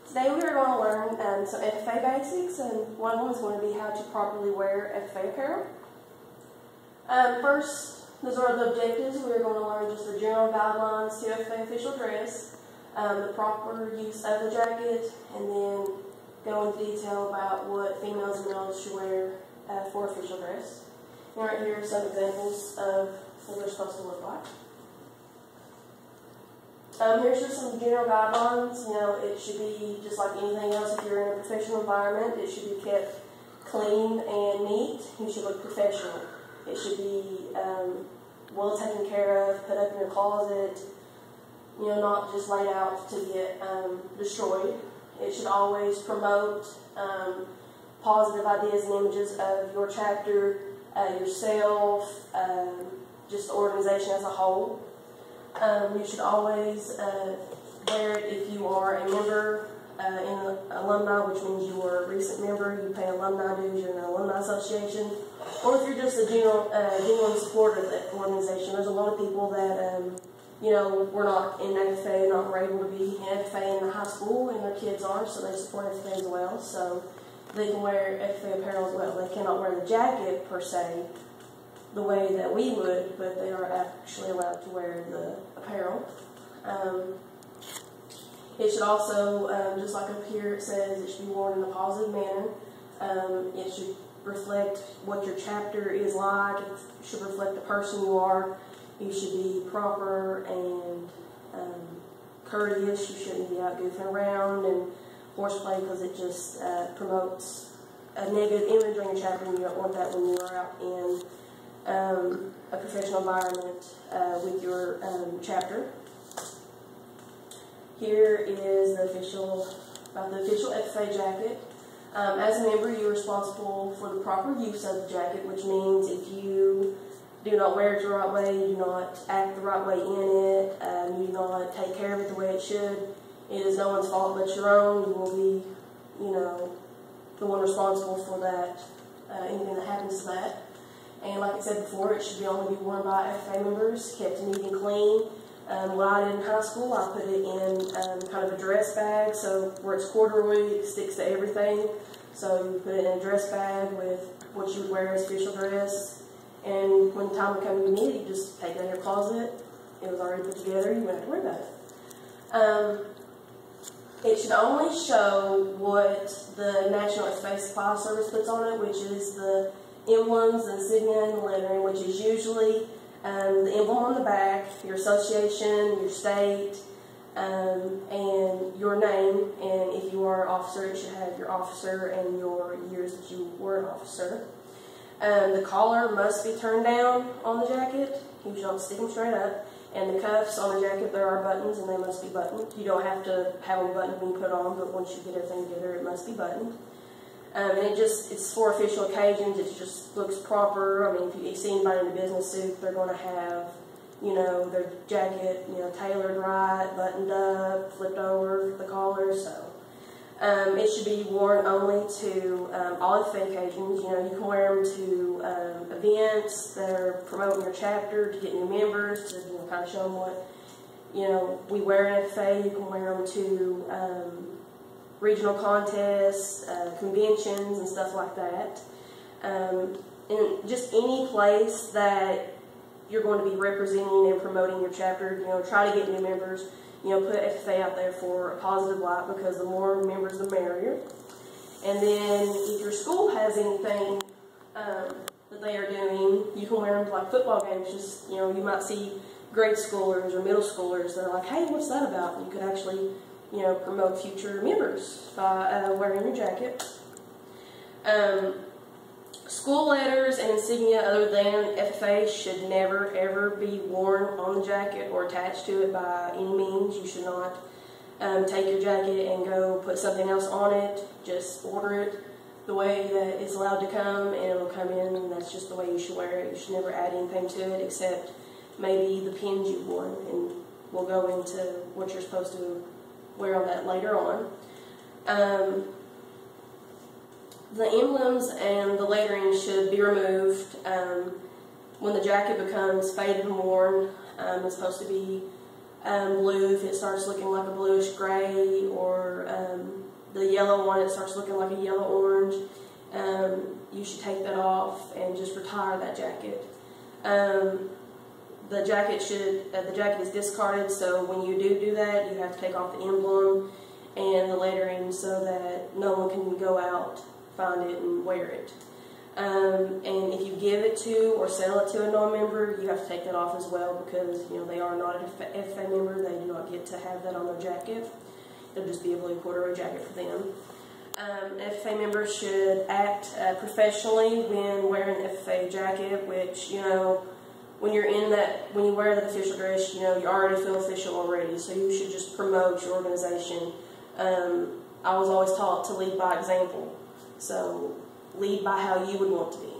Today we are going to learn some FFA basics, and one of them is going to be how to properly wear FFA apparel. First, those are the objectives. We are going to learn just the general guidelines to FFA official dress, the proper use of the jacket, and then go into detail about what females and males should wear for official dress. And right here are some examples of what they're supposed to look like. Here's just some general guidelines. You know, it should be just like anything else. If you're in a professional environment, it should be kept clean and neat. You should look professional. It should be well taken care of, put up in your closet, you know, not just laid out to get destroyed. It should always promote positive ideas and images of your chapter, yourself, just the organization as a whole. You should always wear it if you are a member in the alumni, which means you are a recent member, you pay alumni dues, you're in an alumni association, or if you're just a genuine supporter of the organization. There's a lot of people that, you know, were not in FFA, not were able to be in FFA in the high school, and their kids are, so they support FFA as well, so they can wear FFA apparel as well. They cannot wear the jacket, per se, the way that we would, but they are actually allowed to wear the apparel. It should also, just like up here it says, it should be worn in a positive manner. It should reflect what your chapter is like. It should reflect the person you are. You should be proper and courteous. You shouldn't be out goofing around and horseplay, because it just promotes a negative image on your chapter, and you don't want that when you are out in a professional environment with your chapter. Here is the official FFA jacket. As a member, you're responsible for the proper use of the jacket, which means if you do not wear it the right way, you do not act the right way in it, you do not take care of it the way it should, it is no one's fault but your own. You will be, you know, the one responsible for that, anything that happens to that. And like I said before, it should only be worn by FFA members, kept neat and clean. When I did in high school, I put it in kind of a dress bag, so where it's corduroy, it sticks to everything. So you put it in a dress bag with what you would wear as official dress. And when the time would come to need it, you just take it in your closet. It was already put together, you wouldn't have to worry about it. It should only show what the National FFA Supply Service puts on it, which is the emblems, the insignia, and the lettering, which is usually the emblem on the back, your association, your state, and your name. And if you are an officer, it should have your officer and your years that you were an officer. The collar must be turned down on the jacket. You don't stick them straight up. And the cuffs on the jacket, there are buttons, and they must be buttoned. You don't have to have them buttoned when you put on, but once you get everything together, it must be buttoned. And it's for official occasions. It just looks proper. I mean, if you see anybody in a business suit, they're going to have, you know, their jacket, you know, tailored right, buttoned up, flipped over the collar. So it should be worn only to all FFA occasions. You know, you can wear them to events that are promoting your chapter, to get new members, to, you know, kind of show them what, you know, we wear in FFA. You can wear them to regional contests, conventions, and stuff like that. And just any place that you're going to be representing and promoting your chapter, you know, try to get new members. You know, put FFA out there for a positive light, because the more members, the merrier. And then if your school has anything that they are doing, you can wear them to like football games. Just, you know, you might see grade schoolers or middle schoolers that are like, hey, what's that about? And you could actually, you know, promote future members by wearing your jacket. School letters and insignia other than FFA should never, ever be worn on the jacket or attached to it by any means. You should not take your jacket and go put something else on it. Just order it the way that it's allowed to come, and it will come in, and that's just the way you should wear it. You should never add anything to it except maybe the pins you've worn, and we'll go into what you're supposed to wear on that later on. The emblems and the lettering should be removed when the jacket becomes faded and worn. It's supposed to be blue if it starts looking like a bluish gray, or the yellow one, it starts looking like a yellow-orange, you should take that off and just retire that jacket. The jacket is discarded, so when you do that, you have to take off the emblem and the lettering so that no one can go out, find it, and wear it. And if you give it to or sell it to a non-member, you have to take that off as well, because they are not an FFA member. They do not get to have that on their jacket. It'll just be a blue corduroy jacket for them. FFA members should act professionally when wearing an FFA jacket, which, when you wear that official dress, you already feel official already, so you should just promote your organization. I was always taught to lead by example, so lead by how you would want to be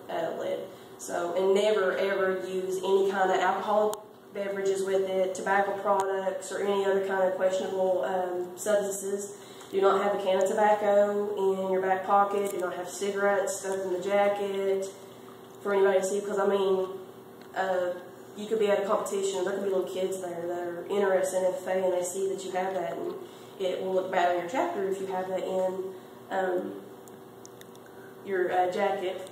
led. So, and never ever use any kind of alcoholic beverages with it, tobacco products, or any other kind of questionable substances. Do not have a can of tobacco in your back pocket. Do not have cigarettes stuffed in the jacket for anybody to see, because you could be at a competition, there could be little kids there that are interested in FFA, and they see that you have that, and it will look bad on your chapter if you have that in your jacket.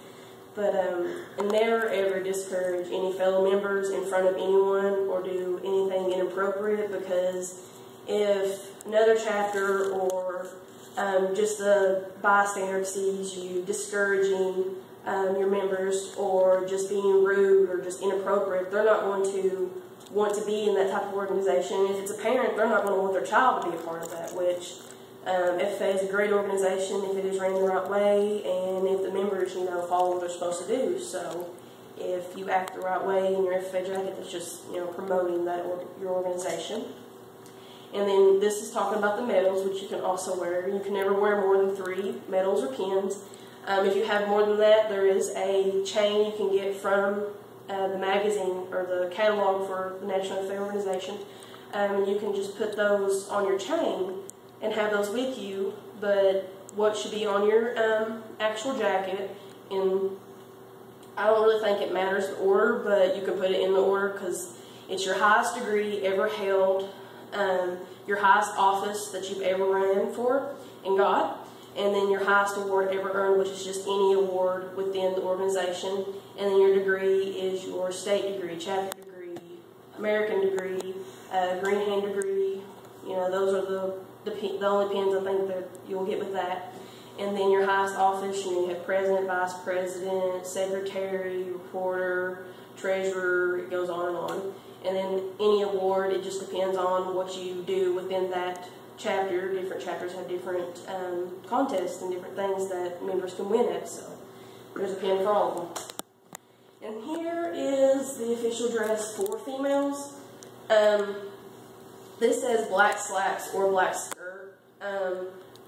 But and never ever discourage any fellow members in front of anyone or do anything inappropriate, because if another chapter or just the bystander sees you discouraging your members or just being rude or just inappropriate, they're not going to want to be in that type of organization. If it's a parent, they're not going to want their child to be a part of that, which FFA is a great organization if it is ran the right way and if the members, follow what they're supposed to do. So if you act the right way in your FFA jacket, it's just, promoting your organization. And then this is talking about the medals, which you can also wear. You can never wear more than 3 medals or pins. If you have more than that, there is a chain you can get from the magazine or the catalog for the National FFA organization. You can just put those on your chain and have those with you, but what should be on your actual jacket, and I don't really think it matters the order, but you can put it in the order because it's your highest degree ever held, your highest office that you've ever ran for and got, and then your highest award ever earned, which is just any award within the organization, and then your degree is your state degree, chapter degree, American degree, green hand degree. Those are the only pins I think that you'll get with that. And then your highest office, you have president, vice president, secretary, reporter, treasurer, it goes on and on. And then any award, it just depends on what you do within that chapter. Different chapters have different contests and different things that members can win at, so there's a pin for all of them. And here is the official dress for females. This says black slacks or black skirt.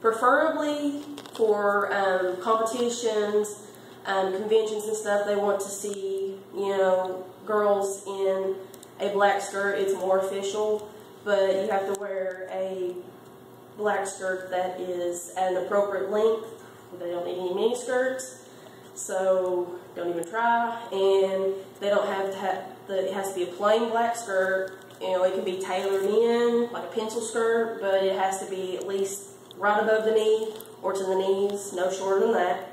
Preferably for competitions, conventions and stuff, they want to see, girls in a black skirt. It's more official, but you have to wear a black skirt that is at an appropriate length. They don't need any mini skirts, so don't even try. And they don't have to have, it has to be a plain black skirt. It can be tailored in, like a pencil skirt, but it has to be at least right above the knee or to the knees, no shorter than that.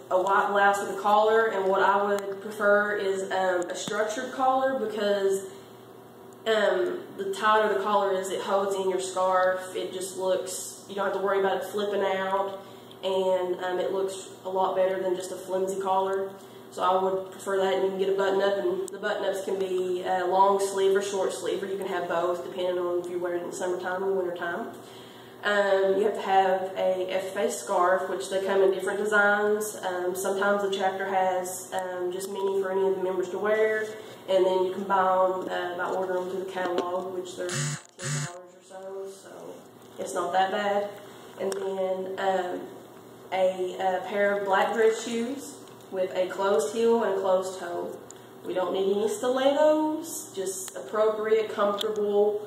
A white blouse with a collar, and what I would prefer is a structured collar, because the tighter the collar is, it holds in your scarf. It just looks, you don't have to worry about it flipping out, and it looks a lot better than just a flimsy collar. So I would prefer that, and you can get a button-up, and the button-ups can be long sleeve or short sleeve, or you can have both, depending on if you wear it in the summertime or wintertime. You have to have a FFA scarf, which they come in different designs. Sometimes the chapter has just many for any of the members to wear, and then you can buy them by ordering them through the catalog, which they're $10 or so it's not that bad. And then a pair of black dress shoes with a closed heel and a closed toe. We don't need any stilettos, just appropriate, comfortable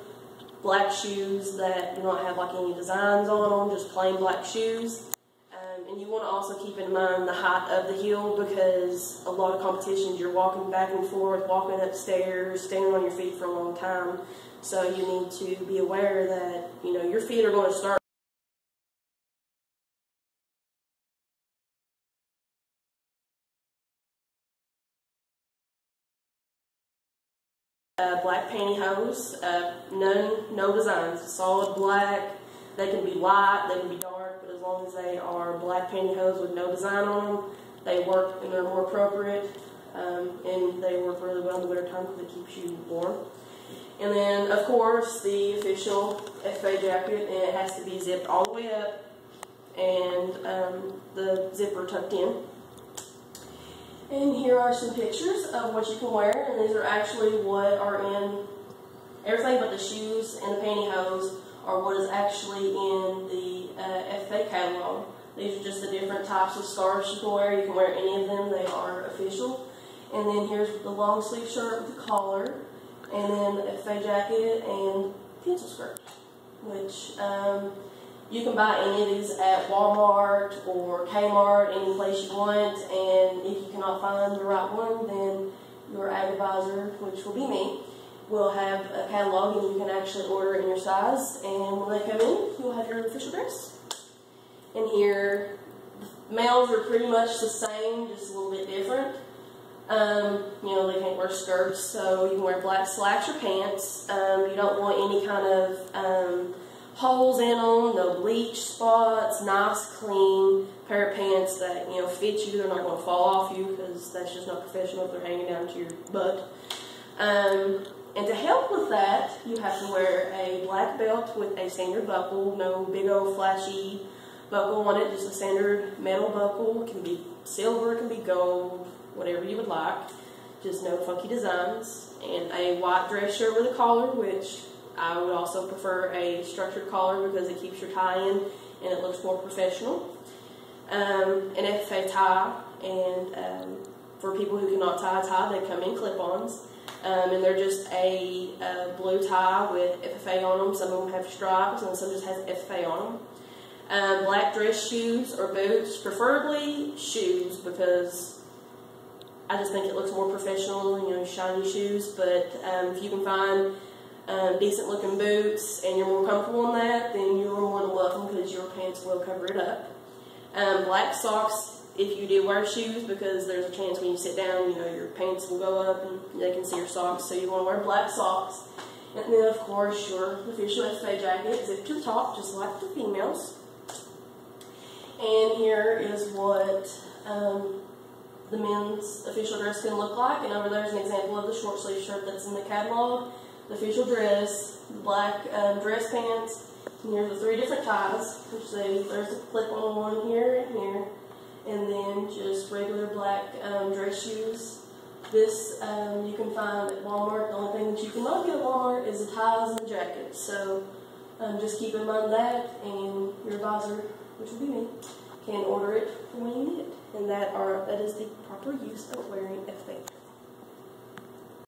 black shoes that do not have like any designs on them, just plain black shoes. And you want to also keep in mind the height of the heel, because a lot of competitions you're walking back and forth, walking upstairs, standing on your feet for a long time. So you need to be aware that, your feet are going to start black pantyhose, no designs, solid black. They can be light, they can be dark, but as long as they are black pantyhose with no design on them, they work and they're more appropriate, and they work really well in the wintertime because it keeps you warm. And then, of course, the official FFA jacket, and it has to be zipped all the way up, and the zipper tucked in. And here are some pictures of what you can wear, and these are actually what are in everything but the shoes and the pantyhose are what is actually in the FFA catalog. These are just the different types of scarves you can wear. You can wear any of them, they are official. And then here's the long sleeve shirt with the collar, and then the FFA jacket and pencil skirt, which you can buy any of these at Walmart or Kmart, any place you want, and if you cannot find the right one, then your ag advisor, which will be me, will have a catalog and you can actually order it in your size, and when they come in, you'll have your official dress. And here, males are pretty much the same, just a little bit different. You know, they can't wear skirts, so you can wear black slacks or pants. You don't want any kind of holes in them, no bleach spots, nice clean pair of pants that, you know, fit you. They're not going to fall off you because that's just not professional if they're hanging down to your butt. And to help with that, you have to wear a black belt with a standard buckle, no big old flashy buckle on it, just a standard metal buckle. It can be silver, it can be gold, whatever you would like, just no funky designs. And a white dress shirt with a collar, which I would also prefer a structured collar because it keeps your tie in and it looks more professional. An FFA tie, and for people who cannot tie a tie, they come in clip-ons. And they're just a blue tie with FFA on them. Some of them have stripes and some just has FFA on them. Black dress shoes or boots, preferably shoes because I just think it looks more professional, you know, shiny shoes. But if you can find decent looking boots and you're more comfortable in that, then you're more than welcome because your pants will cover it up. Black socks if you do wear shoes, because there's a chance when you sit down, you know, your pants will go up and they can see your socks, so you want to wear black socks. And then, of course, your official FFA jacket zipped to the top, just like the females. And here is what the men's official dress can look like. And over there is an example of the short sleeve shirt that's in the catalog, the official dress, the black dress pants. And here's the 3 different ties. There's a clip-on one here and here. And then just regular black dress shoes. This you can find at Walmart. The only thing that you cannot get at Walmart is the ties and the jackets. So just keep in mind that, and your advisor, which will be me, can order it when you need it. And that is the proper use of wearing FFA.